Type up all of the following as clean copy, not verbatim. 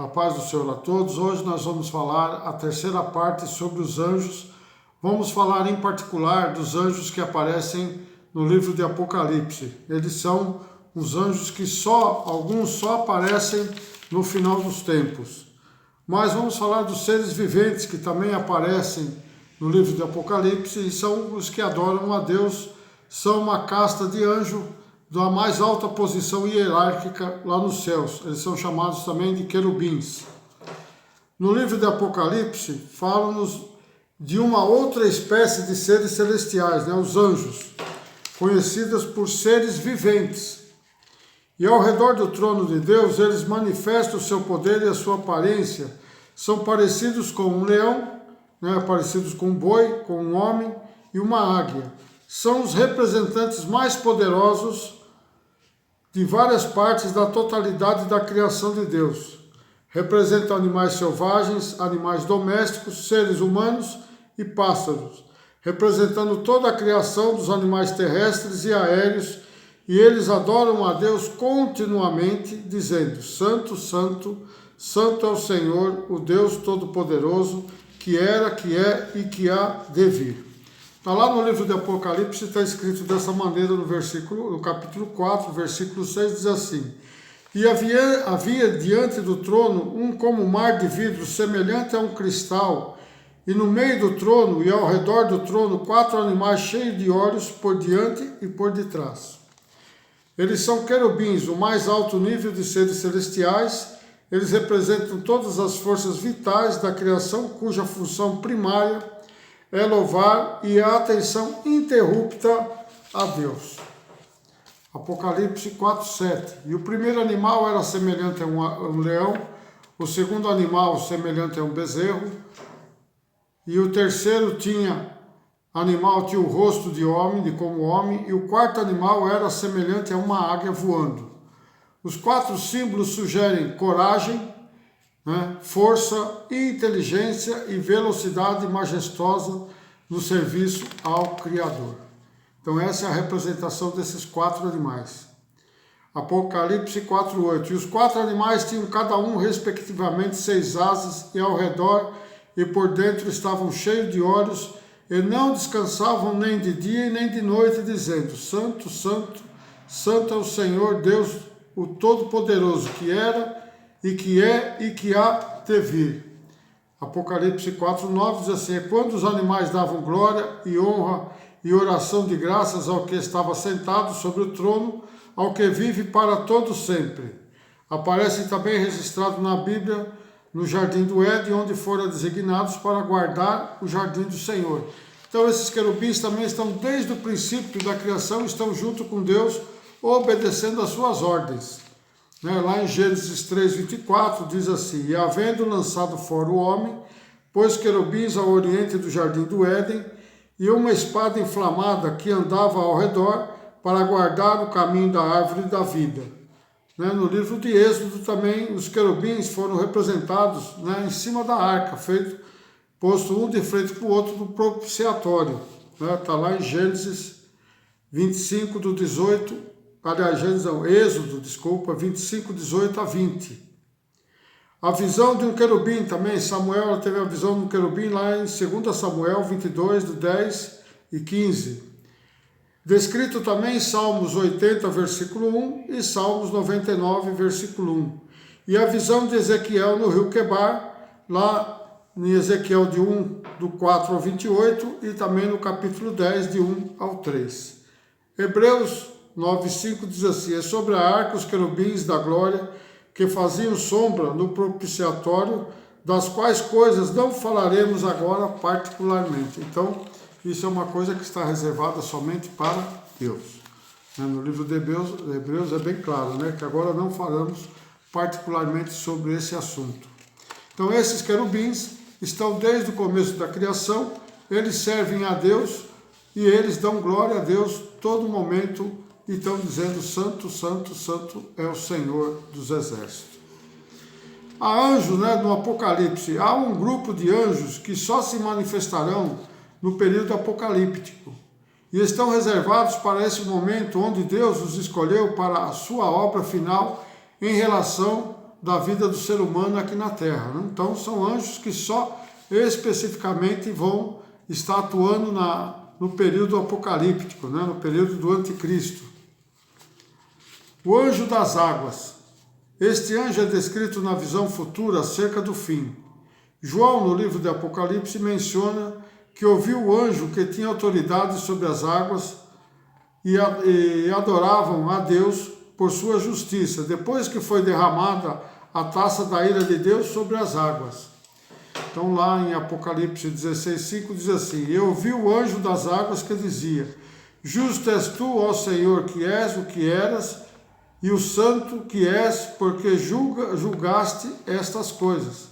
A paz do Senhor a todos. Hoje nós vamos falar a terceira parte sobre os anjos. Vamos falar em particular dos anjos que aparecem no livro de Apocalipse. Eles são os anjos que alguns só aparecem no final dos tempos. Mas vamos falar dos seres viventes que também aparecem no livro de Apocalipse e são os que adoram a Deus, são uma casta de anjo da mais alta posição hierárquica lá nos céus. Eles são chamados também de querubins. No livro de Apocalipse, fala-nos de uma outra espécie de seres celestiais, os anjos, conhecidos por seres viventes. E ao redor do trono de Deus, eles manifestam o seu poder e a sua aparência. São parecidos com um leão, parecidos com um boi, com um homem e uma águia. São os representantes mais poderosos de várias partes da totalidade da criação de Deus. Representam animais selvagens, animais domésticos, seres humanos e pássaros, representando toda a criação dos animais terrestres e aéreos, e eles adoram a Deus continuamente, dizendo: Santo, Santo, Santo é o Senhor, o Deus Todo-Poderoso, que era, que é e que há de vir. Está lá no livro de Apocalipse, está escrito dessa maneira no capítulo 4, versículo 6, diz assim: E havia diante do trono um como mar de vidro, semelhante a um cristal, e no meio do trono e ao redor do trono 4 animais cheios de olhos por diante e por detrás. Eles são querubins, o mais alto nível de seres celestiais. Eles representam todas as forças vitais da criação, cuja função primária é louvar e a atenção interrupta a Deus. Apocalipse 4:7. E o primeiro animal era semelhante a um leão, o segundo animal semelhante a um bezerro, e o terceiro animal tinha o rosto de homem, como homem, e o quarto animal era semelhante a uma águia voando. Os 4 símbolos sugerem coragem, força, inteligência e velocidade majestosa no serviço ao Criador. Então essa é a representação desses 4 animais. Apocalipse 4:8. E os 4 animais tinham cada um respectivamente 6 asas, e ao redor e por dentro estavam cheios de olhos, e não descansavam nem de dia e nem de noite, dizendo: Santo, Santo, Santo é o Senhor Deus, o Todo-Poderoso, que era e que é e que há de vir. Apocalipse 4:9 diz assim: quando os animais davam glória e honra e oração de graças ao que estava sentado sobre o trono, ao que vive para todo sempre. Aparece também registrado na Bíblia no jardim do Éden, onde foram designados para guardar o jardim do Senhor. Então esses querubins também estão desde o princípio da criação, estão junto com Deus, obedecendo às suas ordens. Lá em Gênesis 3:24 diz assim: E havendo lançado fora o homem, pôs querubins ao oriente do jardim do Éden, e uma espada inflamada que andava ao redor para guardar o caminho da árvore da vida. No livro de Êxodo também os querubins foram representados em cima da arca, posto um de frente para o outro no propiciatório. Está lá em Gênesis 25 do 18. Êxodo 25, 18 a 20. A visão de um querubim também, Samuel teve a visão de um querubim lá em 2 Samuel 22, do 10 e 15. Descrito também em Salmos 80, versículo 1 e Salmos 99, versículo 1. E a visão de Ezequiel no rio Quebar, lá em Ezequiel de 1, do 4 ao 28 e também no capítulo 10, de 1 ao 3. Hebreus 9:5 diz assim: É sobre a arca os querubins da glória que faziam sombra no propiciatório, das quais coisas não falaremos agora particularmente. Então, isso é uma coisa que está reservada somente para Deus. No livro de Hebreus é bem claro, que agora não falamos particularmente sobre esse assunto. Então, esses querubins estão desde o começo da criação, eles servem a Deus e eles dão glória a Deus todo momento. E estão dizendo: Santo, Santo, Santo é o Senhor dos Exércitos. Há anjos, no Apocalipse, há um grupo de anjos que só se manifestarão no período apocalíptico. E estão reservados para esse momento onde Deus os escolheu para a sua obra final em relação da vida do ser humano aqui na Terra, né? Então são anjos que só especificamente vão estar atuando no período apocalíptico, né? No período do anticristo. O anjo das águas. Este anjo é descrito na visão futura acerca do fim. João, no livro de Apocalipse, menciona que ouviu o anjo que tinha autoridade sobre as águas e adoravam a Deus por sua justiça, depois que foi derramada a taça da ira de Deus sobre as águas. Então lá em Apocalipse 16:5 diz assim: Eu ouvi o anjo das águas que dizia: Justo és tu, ó Senhor, que és o que eras, e o santo que és, porque julgaste estas coisas.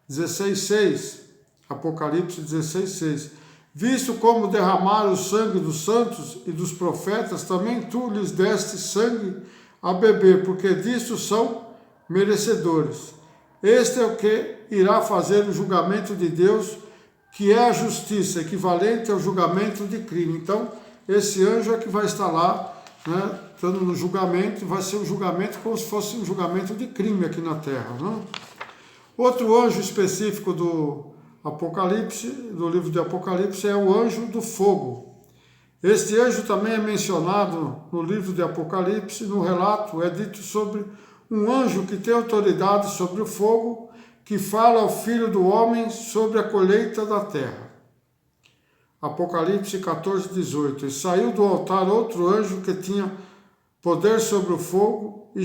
16:6, Apocalipse 16:6. Visto como derramaram o sangue dos santos e dos profetas, também tu lhes deste sangue a beber, porque disto são merecedores. Este é o que irá fazer o julgamento de Deus, que é a justiça, equivalente ao julgamento de crime. Então, esse anjo é que vai estar lá, né, estando no julgamento, vai ser um julgamento como se fosse um julgamento de crime aqui na Terra, né? Outro anjo específico do Apocalipse, do livro de Apocalipse, é o anjo do fogo. Este anjo também é mencionado no livro de Apocalipse. No relato é dito sobre um anjo que tem autoridade sobre o fogo, que fala ao Filho do Homem sobre a colheita da terra. Apocalipse 14:18. E saiu do altar outro anjo que tinha poder sobre o fogo e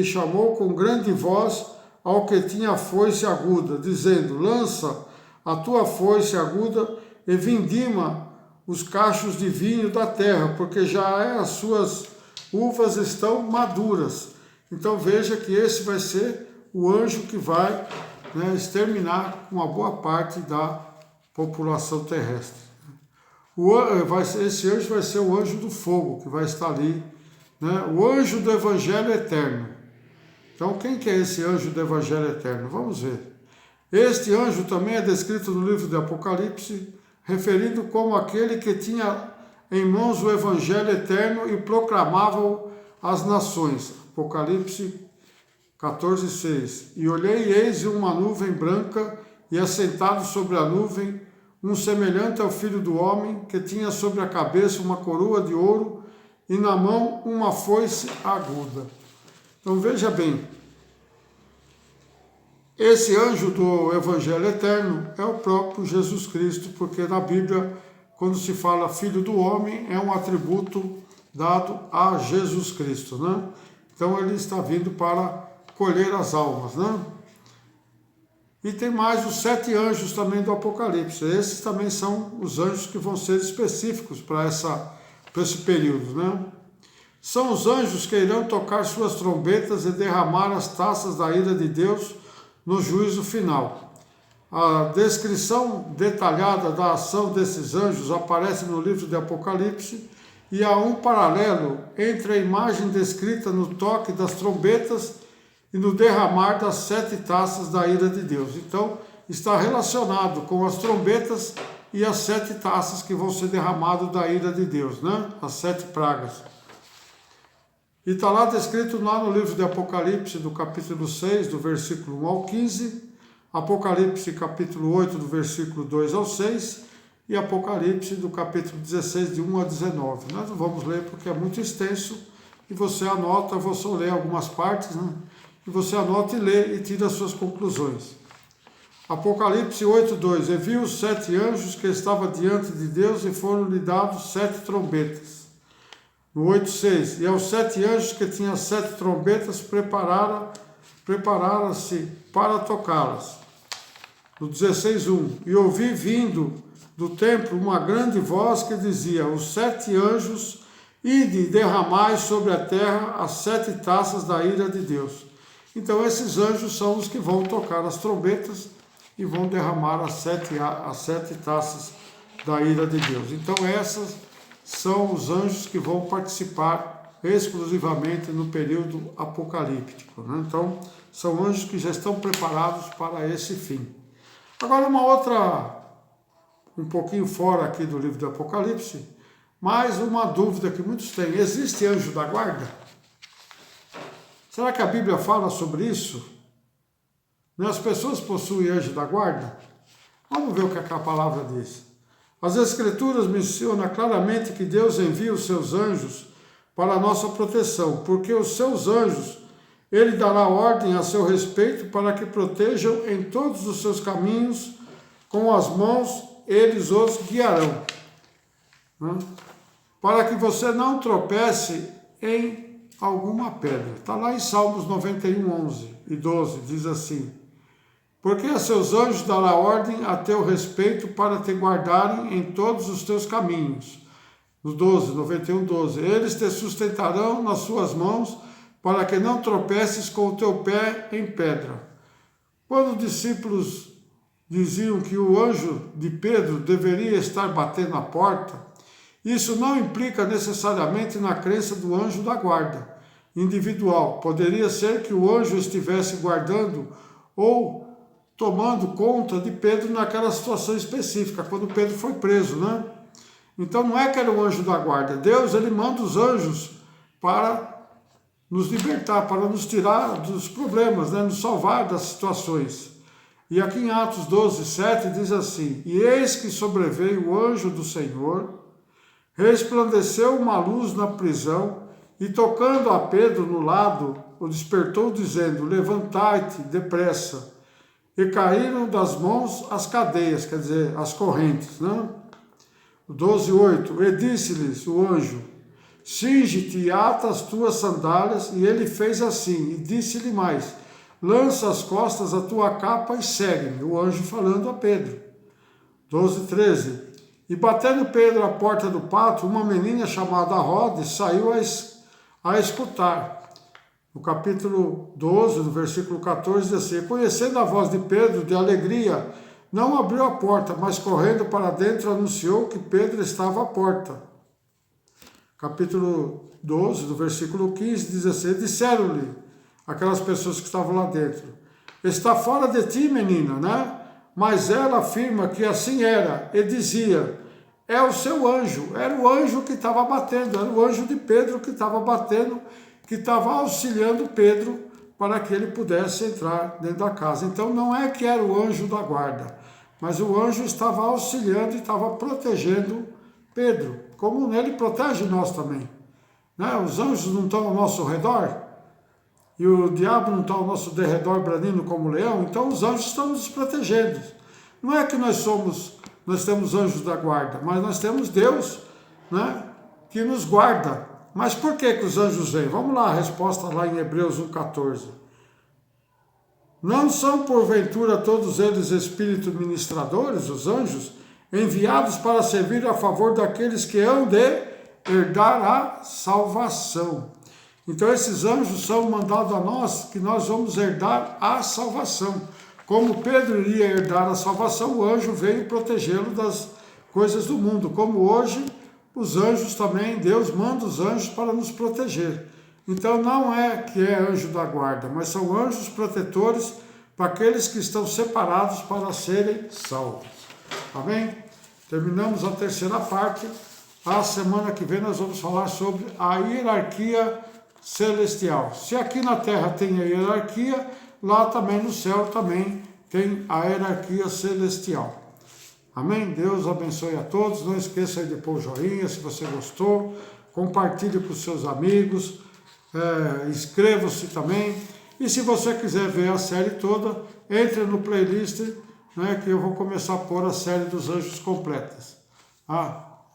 chamou com grande voz ao que tinha a foice aguda, dizendo: Lança a tua foice aguda e vindima os cachos de vinho da terra, porque já as suas uvas estão maduras. Então veja que esse vai ser o anjo que vai, né, exterminar uma boa parte da população terrestre. Esse anjo vai ser o anjo do fogo, que vai estar ali, né, o anjo do Evangelho Eterno. Então, quem que é esse anjo do Evangelho Eterno? Vamos ver. Este anjo também é descrito no livro de Apocalipse, referido como aquele que tinha em mãos o Evangelho Eterno e proclamava às nações. Apocalipse 14:6. E olhei, e eis uma nuvem branca, e assentado sobre a nuvem, um semelhante ao Filho do Homem, que tinha sobre a cabeça uma coroa de ouro, e na mão uma foice aguda. Então veja bem, esse anjo do Evangelho Eterno é o próprio Jesus Cristo, porque na Bíblia, quando se fala Filho do Homem, é um atributo dado a Jesus Cristo, né? Então ele está vindo para colher as almas, né? E tem mais os 7 anjos também do Apocalipse. Esses também são os anjos que vão ser específicos para esse período, né? São os anjos que irão tocar suas trombetas e derramar as taças da ira de Deus no juízo final. A descrição detalhada da ação desses anjos aparece no livro de Apocalipse, e há um paralelo entre a imagem descrita no toque das trombetas e no derramar das 7 taças da ira de Deus. Então, está relacionado com as trombetas e as 7 taças que vão ser derramadas da ira de Deus, né? As 7 pragas. E está lá descrito lá no livro de Apocalipse, do capítulo 6, do versículo 1 ao 15, Apocalipse capítulo 8, do versículo 2 ao 6, e Apocalipse do capítulo 16, de 1 a 19. Nós não vamos ler porque é muito extenso, e você anota, eu vou só ler algumas partes, né? E você anota e lê e tira as suas conclusões. Apocalipse 8:2. E viu os 7 anjos que estavam diante de Deus, e foram-lhe dados 7 trombetas. No 8:6, e aos 7 anjos que tinham 7 trombetas, prepararam-se para tocá-las. No 16:1, e ouvi vindo do templo uma grande voz que dizia: os 7 anjos, ide e derramai sobre a terra as 7 taças da ira de Deus. Então esses anjos são os que vão tocar as trombetas e vão derramar as 7 taças da ira de Deus. Então essas são os anjos que vão participar exclusivamente no período apocalíptico, né? Então, são anjos que já estão preparados para esse fim. Agora, uma outra, um pouquinho fora aqui do livro do Apocalipse, mais uma dúvida que muitos têm: existe anjo da guarda? Será que a Bíblia fala sobre isso? As pessoas possuem anjo da guarda? Vamos ver o que a palavra diz. As Escrituras mencionam claramente que Deus envia os seus anjos para a nossa proteção, porque os seus anjos, ele dará ordem a seu respeito para que protejam em todos os seus caminhos, com as mãos eles os guiarão. Para que você não tropece em alguma pedra. Está lá em Salmos 91, 11 e 12, diz assim: porque a seus anjos dará ordem a teu respeito para te guardarem em todos os teus caminhos. No 12, 91, 12. Eles te sustentarão nas suas mãos, para que não tropeces com o teu pé em pedra. Quando os discípulos diziam que o anjo de Pedro deveria estar batendo a porta, isso não implica necessariamente na crença do anjo da guarda individual. Poderia ser que o anjo estivesse guardando ou tomando conta de Pedro naquela situação específica, quando Pedro foi preso, Então não é que era o anjo da guarda. Deus, ele manda os anjos para nos libertar, para nos tirar dos problemas, nos salvar das situações. E aqui em Atos 12, 7 diz assim: e eis que sobreveio o anjo do Senhor, resplandeceu uma luz na prisão, e tocando a Pedro no lado, o despertou, dizendo: levantai-te depressa. E caíram das mãos as cadeias, quer dizer, as correntes. 12:8. E disse-lhes o anjo: cinge-te e ata as tuas sandálias. E ele fez assim. E disse-lhe mais: lança às costas a tua capa e segue-me. O anjo falando a Pedro. 12:13. E batendo Pedro à porta do pátio, uma menina chamada Rode saiu a escutar. No capítulo 12, no versículo 14, diz assim: conhecendo a voz de Pedro, de alegria, não abriu a porta, mas correndo para dentro anunciou que Pedro estava à porta. Capítulo 12, do versículo 15, diz assim: disseram-lhe aquelas pessoas que estavam lá dentro: está fora de ti, menina, Mas ela afirma que assim era, e dizia: é o seu anjo. Era o anjo que estava batendo, era o anjo de Pedro que estava batendo, que estava auxiliando Pedro para que ele pudesse entrar dentro da casa. Então não é que era o anjo da guarda, mas o anjo estava auxiliando e estava protegendo Pedro, como ele protege nós também. Os anjos não estão ao nosso redor, e o diabo não está ao nosso derredor branindo como leão, então os anjos estão nos protegendo. Não é que nós temos anjos da guarda, mas nós temos Deus, que nos guarda. Mas por que os anjos vêm? Vamos lá, a resposta lá em Hebreus 1,14. Não são porventura todos eles espíritos ministradores, os anjos, enviados para servir a favor daqueles que hão de herdar a salvação. Então esses anjos são mandados a nós, que nós vamos herdar a salvação. Como Pedro iria herdar a salvação, o anjo veio protegê-lo das coisas do mundo. Como hoje, os anjos também, Deus manda os anjos para nos proteger. Então não é que é anjo da guarda, mas são anjos protetores para aqueles que estão separados para serem salvos. Amém? Terminamos a terceira parte. A semana que vem nós vamos falar sobre a hierarquia celestial. Se aqui na terra tem a hierarquia, lá também no céu também tem a hierarquia celestial. Amém? Deus abençoe a todos. Não esqueça de pôr o joinha se você gostou. Compartilhe com os seus amigos. Inscreva-se também. E se você quiser ver a série toda, entre no playlist, que eu vou começar a pôr a série dos anjos completas.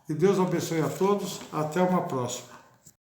Que Deus abençoe a todos. Até uma próxima.